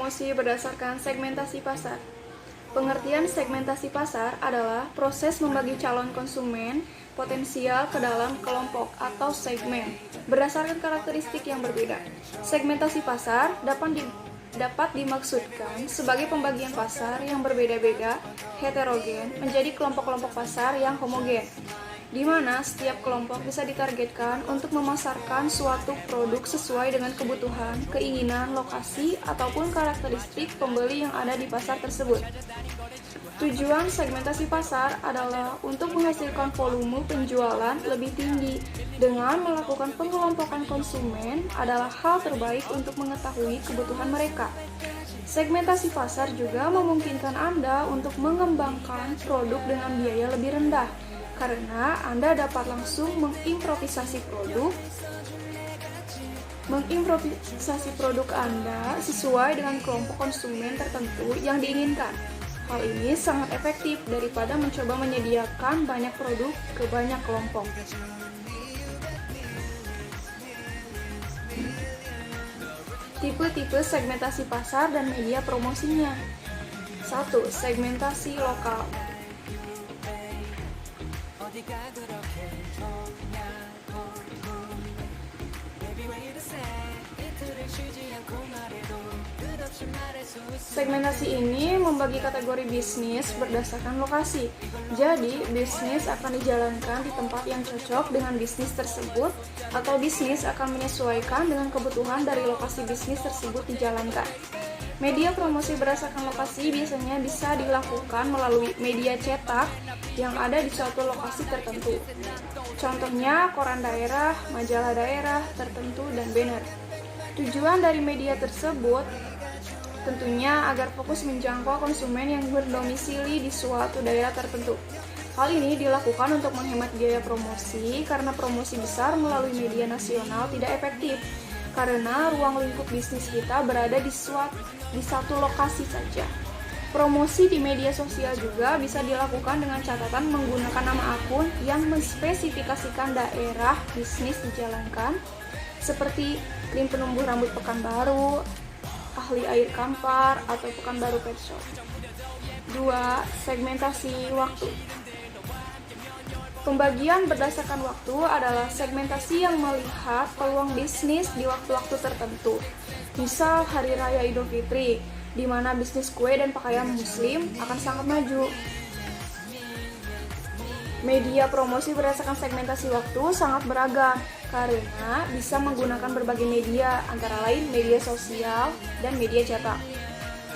promosi berdasarkan segmentasi pasar. Pengertian segmentasi pasar adalah proses membagi calon konsumen potensial ke dalam kelompok atau segmen berdasarkan karakteristik yang berbeda. Segmentasi pasar dapat dimaksudkan sebagai pembagian pasar yang berbeda-beda, heterogen, menjadi kelompok-kelompok pasar yang homogen, di mana setiap kelompok bisa ditargetkan untuk memasarkan suatu produk sesuai dengan kebutuhan, keinginan, lokasi, ataupun karakteristik pembeli yang ada di pasar tersebut. Tujuan segmentasi pasar adalah untuk menghasilkan volume penjualan lebih tinggi. Dengan melakukan pengelompokan konsumen adalah hal terbaik untuk mengetahui kebutuhan mereka. Segmentasi pasar juga memungkinkan Anda untuk mengembangkan produk dengan biaya lebih rendah, karena Anda dapat langsung mengimprovisasi produk Anda sesuai dengan kelompok konsumen tertentu yang diinginkan. Hal ini sangat efektif daripada mencoba menyediakan banyak produk ke banyak kelompok. Tipe-tipe segmentasi pasar dan media promosinya. 1. Segmentasi lokal. Segmentasi ini membagi kategori bisnis berdasarkan lokasi. Jadi, bisnis akan dijalankan di tempat yang cocok dengan bisnis tersebut, atau bisnis akan menyesuaikan dengan kebutuhan dari lokasi bisnis tersebut dijalankan. Media promosi berdasarkan lokasi biasanya bisa dilakukan melalui media cetak yang ada di suatu lokasi tertentu. Contohnya koran daerah, majalah daerah tertentu, dan banner. Tujuan dari media tersebut tentunya agar fokus menjangkau konsumen yang berdomisili di suatu daerah tertentu. Hal ini dilakukan untuk menghemat biaya promosi karena promosi besar melalui media nasional tidak efektif, karena ruang lingkup bisnis kita berada di satu lokasi saja. Promosi di media sosial juga bisa dilakukan dengan catatan menggunakan nama akun yang menspesifikasikan daerah bisnis dijalankan, seperti krim penumbuh rambut Pekanbaru, ahli air kampar, atau Pekanbaru Pet Shop. 2. Segmentasi waktu. Pembagian berdasarkan waktu adalah segmentasi yang melihat peluang bisnis di waktu-waktu tertentu. Misal Hari Raya Idul Fitri, di mana bisnis kue dan pakaian muslim akan sangat maju. Media promosi berdasarkan segmentasi waktu sangat beragam, karena bisa menggunakan berbagai media, antara lain media sosial dan media cetak.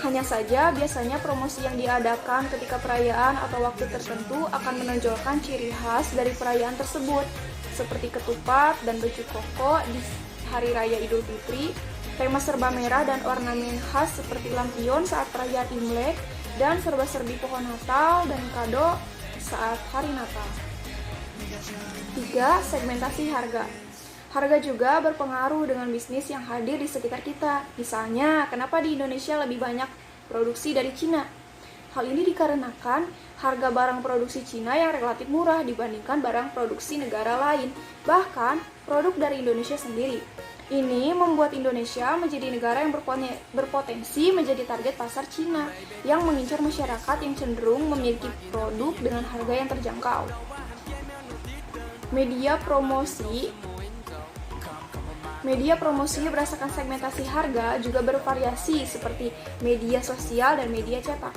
Hanya saja, biasanya promosi yang diadakan ketika perayaan atau waktu tertentu akan menonjolkan ciri khas dari perayaan tersebut, seperti ketupat dan baju koko di Hari Raya Idul Fitri, tema serba merah dan ornamen khas seperti lampion saat perayaan Imlek, dan serba-serbi pohon Natal dan kado saat hari Natal. 3. Segmentasi harga. Harga juga berpengaruh dengan bisnis yang hadir di sekitar kita. Misalnya, kenapa di Indonesia lebih banyak produksi dari Cina? Hal ini dikarenakan harga barang produksi Cina yang relatif murah dibandingkan barang produksi negara lain, bahkan produk dari Indonesia sendiri. Ini membuat Indonesia menjadi negara yang berpotensi menjadi target pasar Cina yang mengincar masyarakat yang cenderung memiliki produk dengan harga yang terjangkau. Media promosi berdasarkan segmentasi harga juga bervariasi seperti media sosial dan media cetak.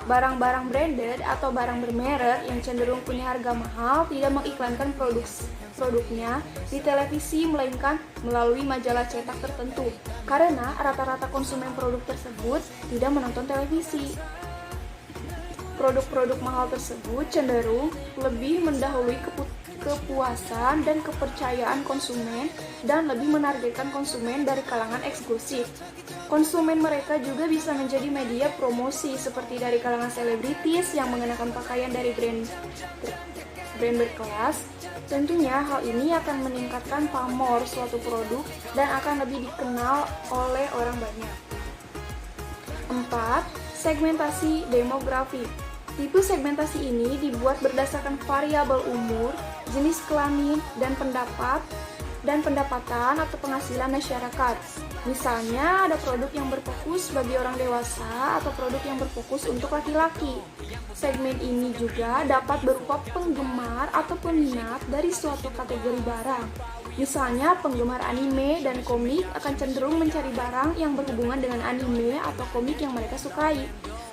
Barang-barang branded atau barang bermerek yang cenderung punya harga mahal tidak mengiklankan produknya di televisi melainkan melalui majalah cetak tertentu, karena rata-rata konsumen produk tersebut tidak menonton televisi. Produk-produk mahal tersebut cenderung lebih mendahului kepuasan dan kepercayaan konsumen dan lebih menargetkan konsumen dari kalangan eksklusif. Konsumen mereka juga bisa menjadi media promosi seperti dari kalangan selebritis yang mengenakan pakaian dari brand berkelas. Tentunya hal ini akan meningkatkan pamor suatu produk dan akan lebih dikenal oleh orang banyak. 4. Segmentasi demografi. Tipe segmentasi ini dibuat berdasarkan variabel umur, jenis kelamin, dan pendapatan atau penghasilan masyarakat. Misalnya ada produk yang berfokus bagi orang dewasa atau produk yang berfokus untuk laki-laki. Segmen ini juga dapat berupa penggemar atau peminat dari suatu kategori barang. Misalnya penggemar anime dan komik akan cenderung mencari barang yang berhubungan dengan anime atau komik yang mereka sukai.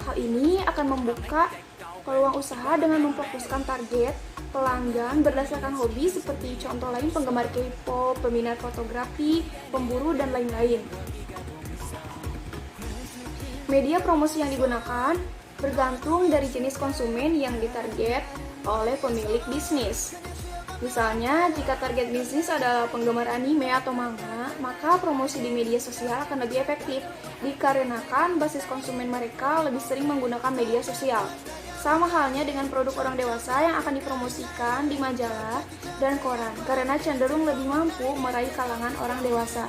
Hal ini akan membuka peluang usaha dengan memfokuskan target pelanggan berdasarkan hobi seperti contoh lain penggemar K-pop, peminat fotografi, pemburu, dan lain-lain. Media promosi yang digunakan bergantung dari jenis konsumen yang ditarget oleh pemilik bisnis. Misalnya, jika target bisnis adalah penggemar anime atau manga, maka promosi di media sosial akan lebih efektif dikarenakan basis konsumen mereka lebih sering menggunakan media sosial. Sama halnya dengan produk orang dewasa yang akan dipromosikan di majalah dan koran, karena cenderung lebih mampu meraih kalangan orang dewasa.